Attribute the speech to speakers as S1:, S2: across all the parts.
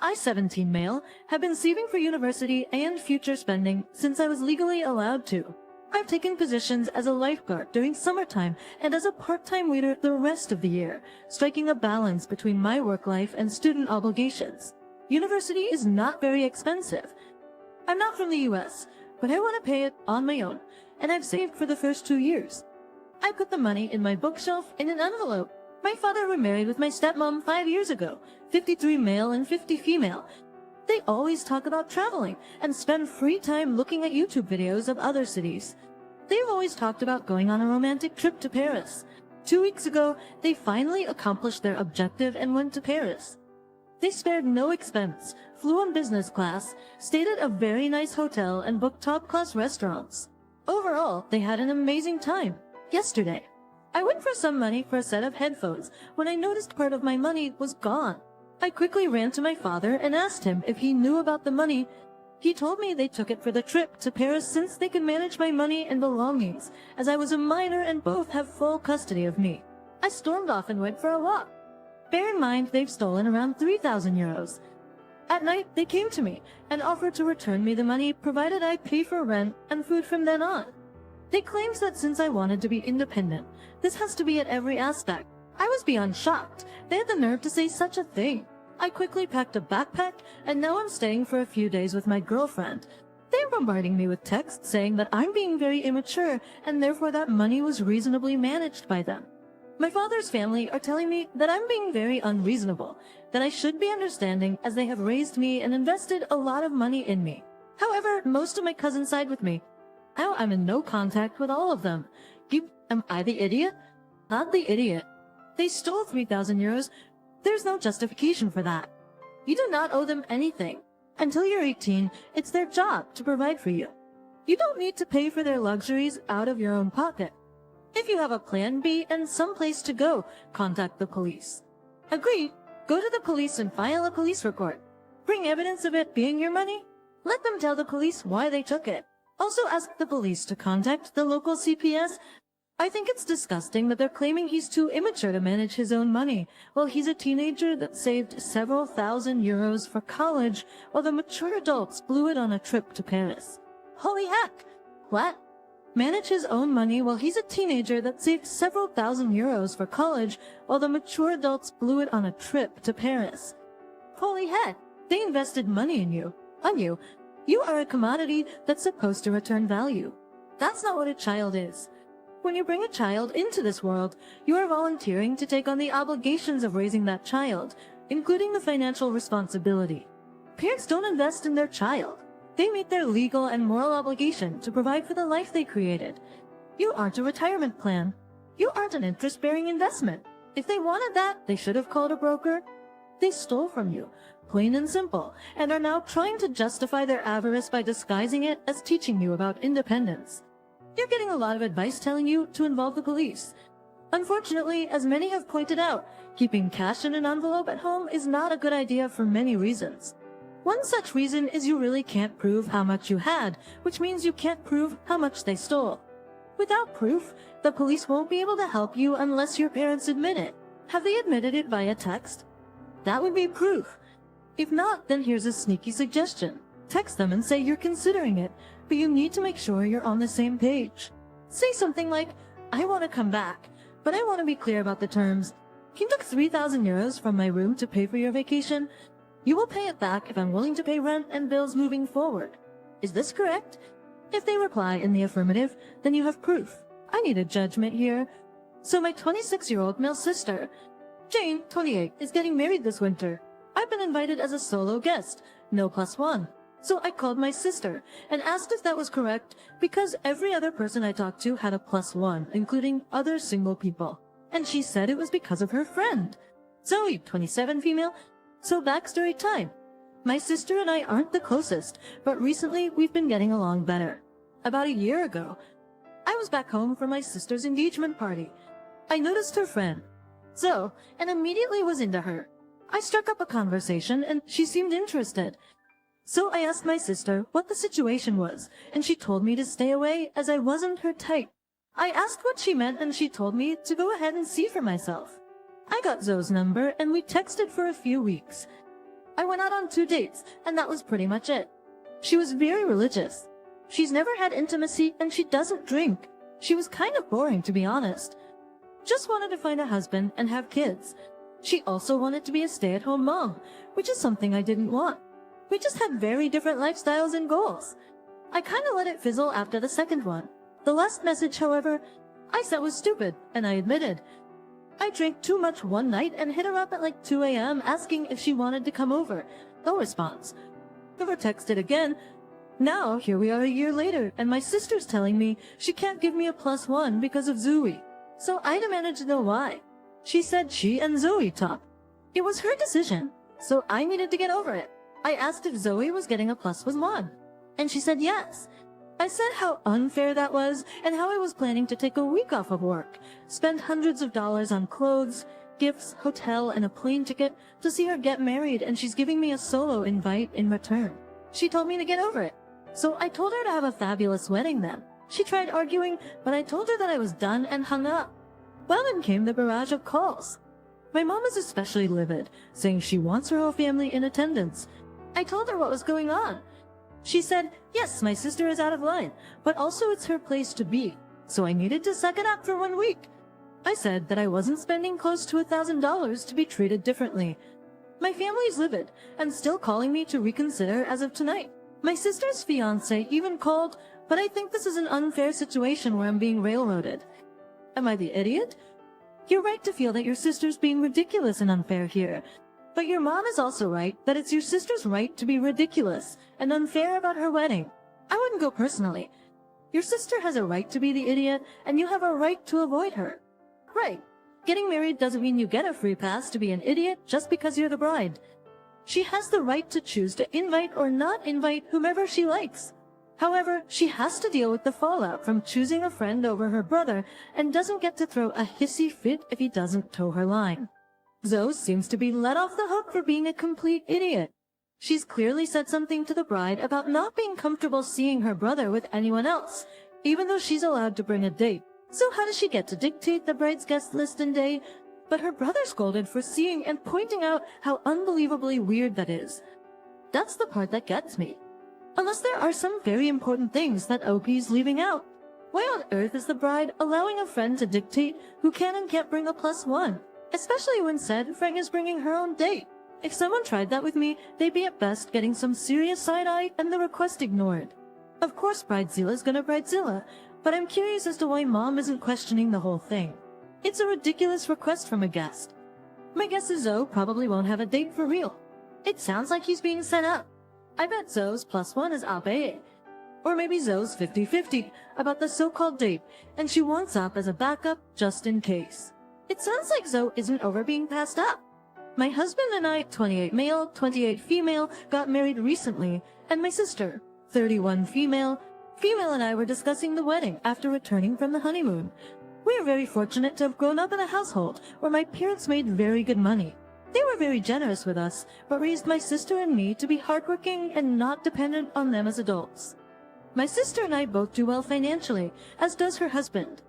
S1: I-17 male, have been saving for university and future spending since I was legally allowed to. I've taken positions as a lifeguard during summertime and as a part-time waiter the rest of the year, striking a balance between my work life and student obligations. University is not very expensive. I'm not from the US, but I want to pay it on my own, and I've saved for the first 2 years. I put the money in my bookshelf in an envelope. My father remarried with my stepmom 5 years ago, 53 male and 50 female. They always talk about traveling and spend free time looking at YouTube videos of other cities. They've always talked about going on a romantic trip to Paris. 2 weeks ago, they finally accomplished their objective and went to Paris. They spared no expense, flew on business class, stayed at a very nice hotel, and booked top-class restaurants. Overall, they had an amazing time. Yesterday, I went for some money for a set of headphones when I noticed part of my money was gone. I quickly ran to my father and asked him if he knew about the money. He told me they took it for the trip to Paris since they could manage my money and belongings, as I was a minor and both have full custody of me. I stormed off and went for a walk. Bear in mind they've stolen around 3,000 euros. At night, they came to me and offered to return me the money provided I pay for rent and food from then on. They claimed that since I wanted to be independent, this has to be at every aspect. I was beyond shocked. They had the nerve to say such a thing. I quickly packed a backpack, and now I'm staying for a few days with my girlfriend. They're bombarding me with texts saying that I'm being very immature, and therefore that money was reasonably managed by them. My father's family are telling me that I'm being very unreasonable, that I should be understanding as they have raised me and invested a lot of money in me. However, most of my cousins side with me. Now I'm in no contact with all of them. Am I the idiot? Not the idiot. They stole 3,000 euros. There's no justification for that. You do not owe them anything. Until you're 18, it's their job to provide for you. You don't need to pay for their luxuries out of your own pocket. If you have a plan B and some place to go, contact the police. Agree? Go to the police and file a police report. Bring evidence of it being your money. Let them tell the police why they took it. Also ask the police to contact the local CPS. I think it's disgusting that they're claiming he's too immature to manage his own money, while he's a teenager that saved several thousand euros for college, while the mature adults blew it on a trip to Paris. Holy heck! What? Manage his own money while he's a teenager that saved several thousand euros for college, while the mature adults blew it on a trip to Paris. Holy heck! They invested money in you. On you. You are a commodity that's supposed to return value. That's not what a child is. When you bring a child into this world, you are volunteering to take on the obligations of raising that child, including the financial responsibility. Parents don't invest in their child. They meet their legal and moral obligation to provide for the life they created. You aren't a retirement plan. You aren't an interest-bearing investment. If they wanted that, they should have called a broker. They stole from you, plain and simple, and are now trying to justify their avarice by disguising it as teaching you about independence. You're getting a lot of advice telling you to involve the police. Unfortunately, as many have pointed out, keeping cash in an envelope at home is not a good idea for many reasons. One such reason is you really can't prove how much you had, which means you can't prove how much they stole. Without proof, the police won't be able to help you unless your parents admit it. Have they admitted it via text? That would be proof. If not, then here's a sneaky suggestion. Text them and say you're considering it, but you need to make sure you're on the same page. Say something like, I want to come back, but I want to be clear about the terms. You took 3,000 euros from my room to pay for your vacation. You will pay it back if I'm willing to pay rent and bills moving forward. Is this correct? If they reply in the affirmative, then you have proof. I need a judgment here. So my 26-year-old male sister, Jane, 28, is getting married this winter. I've been invited as a solo guest, no +1. So I called my sister and asked if that was correct because every other person I talked to had a +1, including other single people. And she said it was because of her friend. Zoe, 27 female. So backstory time. My sister and I aren't the closest, but recently we've been getting along better. About a year ago, I was back home for my sister's engagement party. I noticed her friend, Zoe, and immediately was into her. I struck up a conversation and she seemed interested. So I asked my sister what the situation was, and she told me to stay away as I wasn't her type. I asked what she meant and she told me to go ahead and see for myself. I got Zoe's number and we texted for a few weeks. I went out on 2 dates, and that was pretty much it. She was very religious. She's never had intimacy, and she doesn't drink. She was kind of boring, to be honest. Just wanted to find a husband and have kids. She also wanted to be a stay-at-home mom, which is something I didn't want. We just had very different lifestyles and goals. I kinda let it fizzle after the second one. The last message, however, I said was stupid, and I admitted. I drank too much one night and hit her up at like 2 a.m. asking if she wanted to come over. No response. Never texted again. Now, here we are a year later, and my sister's telling me she can't give me a +1 because of Zoe. So I demanded to know why. She said she and Zoe talked. It was her decision, so I needed to get over it. I asked if Zoe was getting a +1, and she said yes. I said how unfair that was, and how I was planning to take a week off of work, spend hundreds of dollars on clothes, gifts, hotel, and a plane ticket to see her get married, and she's giving me a solo invite in return. She told me to get over it. So I told her to have a fabulous wedding then. She tried arguing, but I told her that I was done and hung up. Well, then came the barrage of calls. My mom is especially livid, saying she wants her whole family in attendance. I told her what was going on. She said, yes, my sister is out of line, but also it's her place to be, so I needed to suck it up for 1 week. I said that I wasn't spending close to $1,000 to be treated differently. My family's livid, and still calling me to reconsider as of tonight. My sister's fiancé even called, but I think this is an unfair situation where I'm being railroaded. Am I the idiot? You're right to feel that your sister's being ridiculous and unfair here. But your mom is also right that it's your sister's right to be ridiculous and unfair about her wedding. I wouldn't go personally. Your sister has a right to be the idiot, and you have a right to avoid her. Right. Getting married doesn't mean you get a free pass to be an idiot just because you're the bride. She has the right to choose to invite or not invite whomever she likes. However, she has to deal with the fallout from choosing a friend over her brother and doesn't get to throw a hissy fit if he doesn't toe her line. Zoe seems to be let off the hook for being a complete idiot. She's clearly said something to the bride about not being comfortable seeing her brother with anyone else, even though she's allowed to bring a date. So how does she get to dictate the bride's guest list and day? But her brother scolded for seeing and pointing out how unbelievably weird that is. That's the part that gets me. Unless there are some very important things that OP's leaving out. Why on earth is the bride allowing a friend to dictate who can and can't bring a +1? Especially when said Frank is bringing her own date. If someone tried that with me, they'd be at best getting some serious side-eye and the request ignored. Of course Bridezilla's gonna Bridezilla, but I'm curious as to why Mom isn't questioning the whole thing. It's a ridiculous request from a guest. My guess is Zoe probably won't have a date for real. It sounds like he's being set up. I bet Zoe's +1 is Abe. Or maybe Zoe's 50-50 about the so-called date, and she wants up as a backup just in case. It sounds like Zoe isn't over being passed up. My husband and I, 28 male, 28 female, got married recently, and my sister, 31 female and I were discussing the wedding after returning from the honeymoon. We are very fortunate to have grown up in a household where my parents made very good money. They were very generous with us, but raised my sister and me to be hardworking and not dependent on them as adults. My sister and I both do well financially, as does her husband.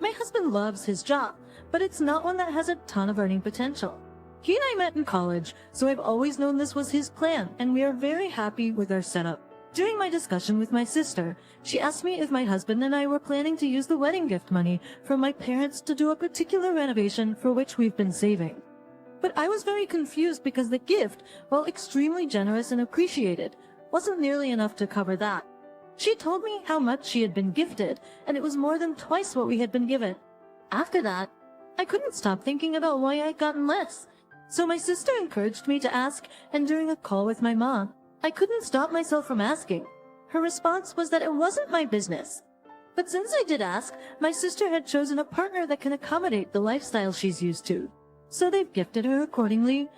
S1: My husband loves his job, but it's not one that has a ton of earning potential. He and I met in college, so I've always known this was his plan, and we are very happy with our setup. During my discussion with my sister, she asked me if my husband and I were planning to use the wedding gift money from my parents to do a particular renovation for which we've been saving. But I was very confused because the gift, while extremely generous and appreciated, wasn't nearly enough to cover that. She told me how much she had been gifted, and it was more than twice what we had been given. After that, I couldn't stop thinking about why I'd gotten less. So my sister encouraged me to ask, and during a call with my mom, I couldn't stop myself from asking. Her response was that it wasn't my business. But since I did ask, my sister had chosen a partner that can accommodate the lifestyle she's used to. So they've gifted her accordingly.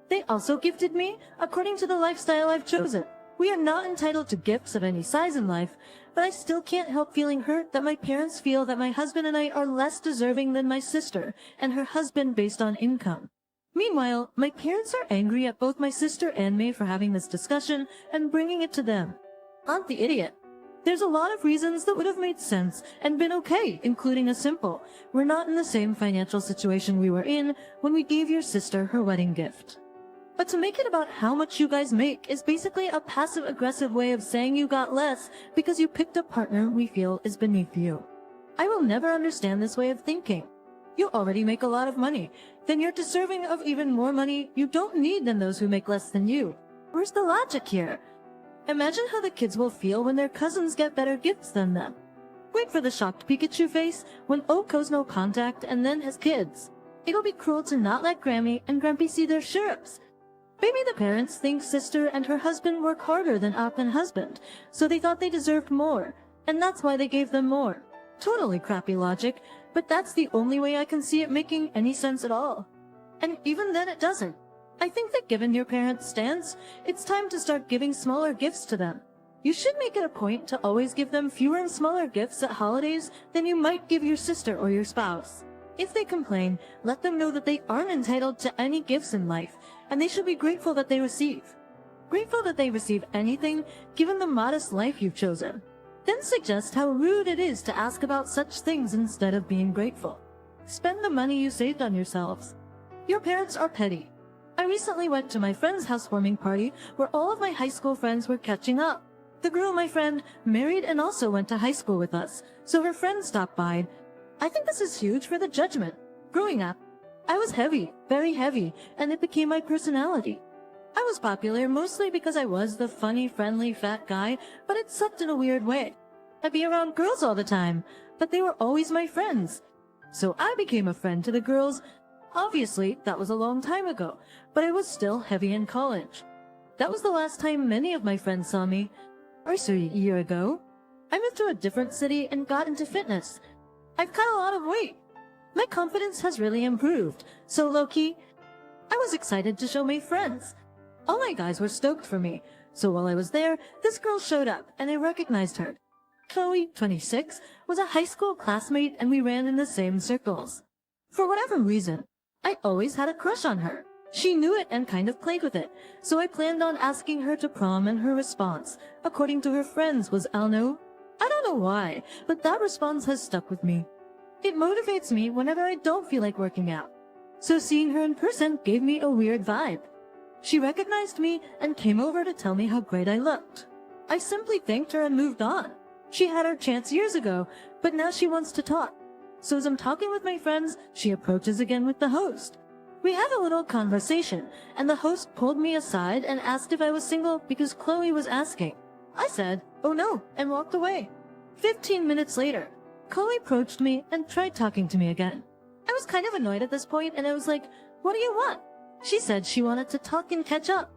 S1: They also gifted me according to the lifestyle I've chosen. We are not entitled to gifts of any size in life, but I still can't help feeling hurt that my parents feel that my husband and I are less deserving than my sister and her husband based on income. Meanwhile, my parents are angry at both my sister and me for having this discussion and bringing it to them. I'm the idiot. There's a lot of reasons that would have made sense and been okay, including a simple, we're not in the same financial situation we were in when we gave your sister her wedding gift. But to make it about how much you guys make is basically a passive-aggressive way of saying you got less because you picked a partner we feel is beneath you. I will never understand this way of thinking. You already make a lot of money, then you're deserving of even more money you don't need than those who make less than you. Where's the logic here? Imagine how the kids will feel when their cousins get better gifts than them. Wait for the shocked Pikachu face when Oak goes no contact and then has kids. It'll be cruel to not let Grammy and Grumpy see their chirps. Maybe the parents think sister and her husband work harder than Op and husband, so they thought they deserved more, and that's why they gave them more. Totally crappy logic, but that's the only way I can see it making any sense at all. And even then it doesn't. I think that given your parents' stance, it's time to start giving smaller gifts to them. You should make it a point to always give them fewer and smaller gifts at holidays than you might give your sister or your spouse. If they complain, let them know that they aren't entitled to any gifts in life, and they should be grateful that they receive. Grateful that they receive anything, given the modest life you've chosen. Then suggest how rude it is to ask about such things instead of being grateful. Spend the money you saved on yourselves. Your parents are petty. I recently went to my friend's housewarming party where all of my high school friends were catching up. The girl my friend married and also went to high school with us, so her friends stopped by. I think this is huge for the judgment. Growing up, I was heavy, very heavy, and it became my personality. I was popular mostly because I was the funny, friendly, fat guy, but it sucked in a weird way. I'd be around girls all the time, but they were always my friends. So I became a friend to the girls. Obviously, that was a long time ago, but I was still heavy in college. That was the last time many of my friends saw me. Or so a year ago. I moved to a different city and got into fitness. I've cut a lot of weight. My confidence has really improved, so low-key, I was excited to show my friends. All my guys were stoked for me, so while I was there, this girl showed up and I recognized her. Chloe, 26, was a high school classmate and we ran in the same circles. For whatever reason, I always had a crush on her. She knew it and kind of played with it, so I planned on asking her to prom, and her response, according to her friends, was "I'll know." I don't know why, but that response has stuck with me. It motivates me whenever I don't feel like working out. So seeing her in person gave me a weird vibe. She recognized me and came over to tell me how great I looked. I simply thanked her and moved on. She had her chance years ago, but now she wants to talk. So as I'm talking with my friends, she approaches again with the host. We have a little conversation, and the host pulled me aside and asked if I was single because Chloe was asking. I said, "Oh no," and walked away. 15 minutes later, Chloe approached me and tried talking to me again. I was kind of annoyed at this point, and I was like, "What do you want?" She said she wanted to talk and catch up.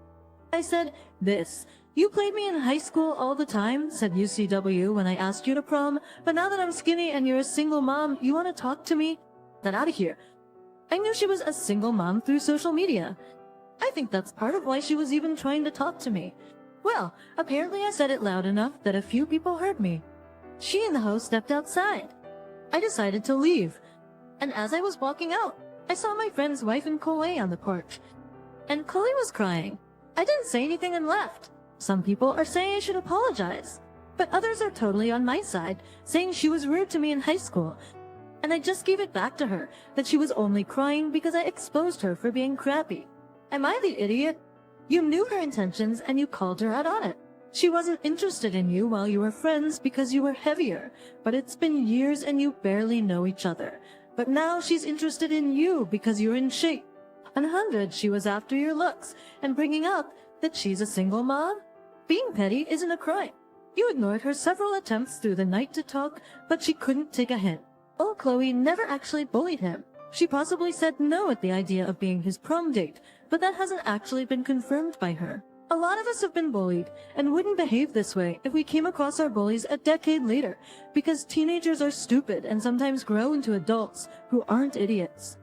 S1: I said, "This. You played me in high school all the time," said UCW, "when I asked you to prom, but now that I'm skinny and you're a single mom, you want to talk to me? Get out of here." I knew she was a single mom through social media. I think that's part of why she was even trying to talk to me. Well, apparently I said it loud enough that a few people heard me. She and the host stepped outside. I decided to leave, and as I was walking out, I saw my friend's wife and Chloe on the porch. And Chloe was crying. I didn't say anything and left. Some people are saying I should apologize, but others are totally on my side, saying she was rude to me in high school. And I just gave it back to her, that she was only crying because I exposed her for being crappy. Am I the idiot? You knew her intentions and you called her out on it. She wasn't interested in you while you were friends because you were heavier, but it's been years and you barely know each other. But now she's interested in you because you're in shape. 100, she was after your looks and bringing up that she's a single mom. Being petty isn't a crime. You ignored her several attempts through the night to talk, but she couldn't take a hint. Oh, Chloe never actually bullied him. She possibly said no at the idea of being his prom date, but that hasn't actually been confirmed by her. A lot of us have been bullied, and wouldn't behave this way if we came across our bullies a decade later, because teenagers are stupid and sometimes grow into adults who aren't idiots.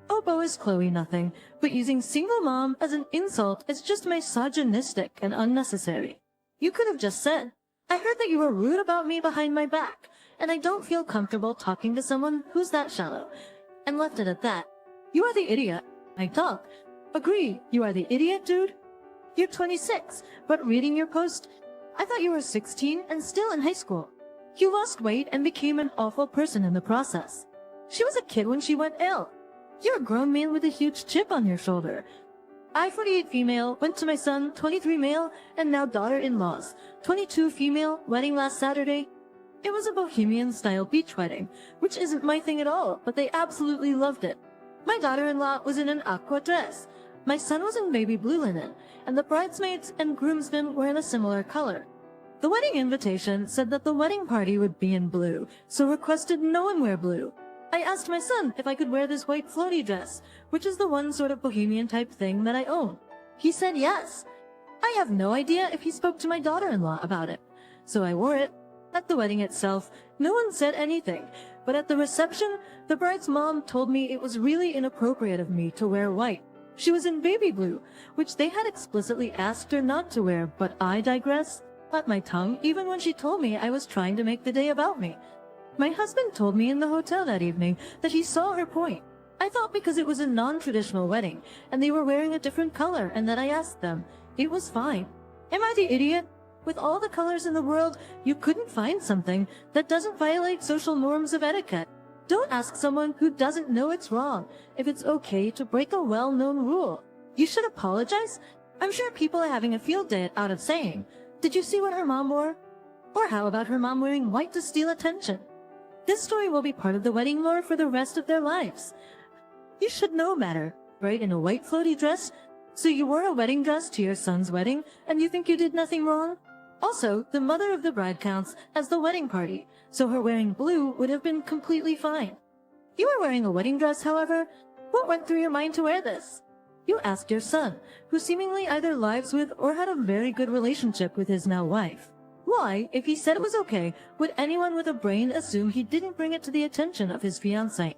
S1: Obo is Chloe nothing, but using single mom as an insult is just misogynistic and unnecessary. You could have just said, "I heard that you were rude about me behind my back, and I don't feel comfortable talking to someone who's that shallow," and left it at that. You are the idiot. I talk. Agree, you are the idiot, dude. You're 26, but reading your post, I thought you were 16 and still in high school. You lost weight and became an awful person in the process. She was a kid when she went ill. You're a grown man with a huge chip on your shoulder. I, 48 female, went to my son, 23 male, and now daughter-in-law's, 22 female, wedding last Saturday. It was a bohemian-style beach wedding, which isn't my thing at all, but they absolutely loved it. My daughter-in-law was in an aqua dress. My son was in baby blue linen, and the bridesmaids and groomsmen were in a similar color. The wedding invitation said that the wedding party would be in blue, so requested no one wear blue. I asked my son if I could wear this white floaty dress, which is the one sort of bohemian type thing that I own. He said yes. I have no idea if he spoke to my daughter-in-law about it, so I wore it. At the wedding itself, no one said anything, but at the reception, the bride's mom told me it was really inappropriate of me to wear white. She was in baby blue, which they had explicitly asked her not to wear, but I digress. At my tongue, even when she told me I was trying to make the day about me. My husband told me in the hotel that evening that he saw her point. I thought because it was a non-traditional wedding, and they were wearing a different color, and that I asked them. It was fine. Am I the idiot? With all the colors in the world, you couldn't find something that doesn't violate social norms of etiquette. Don't ask someone who doesn't know it's wrong if it's okay to break a well-known rule. You should apologize. I'm sure people are having a field day out of saying, "Did you see what her mom wore?" Or how about her mom wearing white to steal attention? This story will be part of the wedding lore for the rest of their lives. You should know better, right? In a white floaty dress? So you wore a wedding dress to your son's wedding, and you think you did nothing wrong? Also, the mother of the bride counts as the wedding party, so her wearing blue would have been completely fine. You were wearing a wedding dress, however. What went through your mind to wear this? You asked your son, who seemingly either lives with or had a very good relationship with his now wife. Why, if he said it was okay, would anyone with a brain assume he didn't bring it to the attention of his fiancée?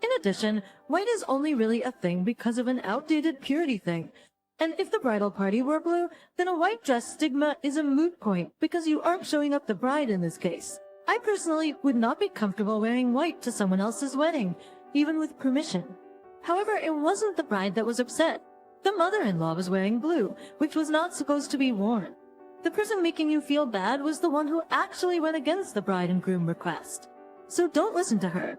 S1: In addition, white is only really a thing because of an outdated purity thing. And if the bridal party were blue, then a white dress stigma is a moot point because you aren't showing up the bride in this case. I personally would not be comfortable wearing white to someone else's wedding, even with permission. However, it wasn't the bride that was upset. The mother-in-law was wearing blue, which was not supposed to be worn. The person making you feel bad was the one who actually went against the bride and groom request. So don't listen to her.